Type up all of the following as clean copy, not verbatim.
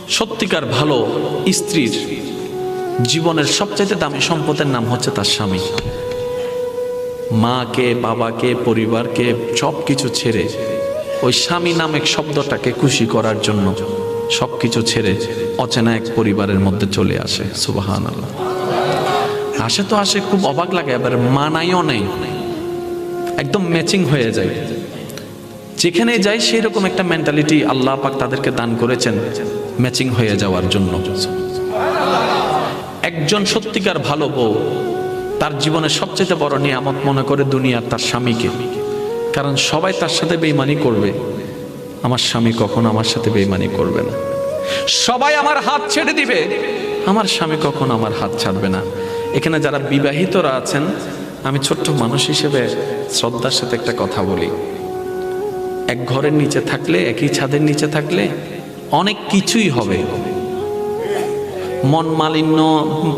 সত্যিকার ভালো স্ত্রীর জীবনের সবচাইতে দামি সম্পদের নাম হচ্ছে তার স্বামী। মাকে, বাবাকে, পরিবারকে সব কিছু ছেড়ে ওই স্বামী নামক শব্দটাকে খুশি করার জন্য সবকিছু ছেড়ে অচেনা এক পরিবারের মধ্যে চলে আসে। সুবহানাল্লাহ। আসে তো আসে, খুব অবাক লাগে, আবার মানাইও নেই, একদম ম্যাচিং হয়ে যায়। যেখানে যাই সেই রকম একটা মেন্টালিটি আল্লাহ পাক তাদেরকে দান করেছেন ম্যাচিং হয়ে যাওয়ার জন্য। একজন সত্যিকার ভালো বউ তার জীবনের সবচেয়ে বড় নিয়ামত মনে করে দুনিয়ার তার স্বামীকে। কারণ সবাই তার সাথে বেঈমানি করবে, আমার স্বামী কখনো আমার সাথে বেঈমানি করবে না। সবাই আমার হাত ছেড়ে দিবে, আমার স্বামী কখনো আমার হাত ছাড়বে না। এখানে যারা বিবাহিতরা আছেন, আমি ছোট্ট মানুষ হিসেবে শ্রদ্ধার সাথে একটা কথা বলি। এক ঘরের নিচে থাকলে, একই ছাদের নিচে থাকলে অনেক কিছুই হবে, মন মালিন্য,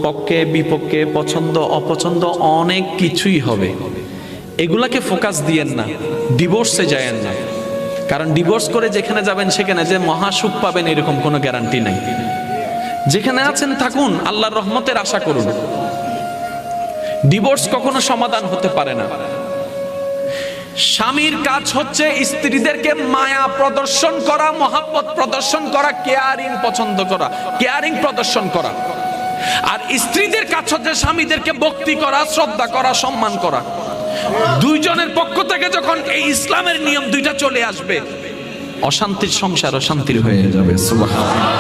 পক্ষে বিপক্ষে, পছন্দ অপছন্দ অনেক কিছুই হবে। এগুলাকে ফোকাস দিয়েন না, ডিভোর্সে যায়েন না। কারণ ডিভোর্স করে যেখানে যাবেন সেখানে যে মহাসুখ পাবেন এরকম কোনো গ্যারান্টি নাই। যেখানে আছেন থাকুন, আল্লাহর রহমতের আশা করুন। ডিভোর্স কখনো সমাধান হতে পারে না। স্বামীর কাজ হচ্ছে স্ত্রীদেরকে মায়া প্রদর্শন করা, মহাব্বত প্রদর্শন করা, কেয়ারিং পছন্দ করা, কেয়ারিং প্রদর্শন করা। আর স্ত্রীদের কাজ হচ্ছে স্বামীদেরকে ভক্তি করা, শ্রদ্ধা করা, সম্মান করা। দুইজনের পক্ষ থেকে যখন এই ইসলামের নিয়ম দুইটা চলে আসবে, অশান্তির সংসার অশান্তির হয়ে যাবে। সুবহানাল্লাহ।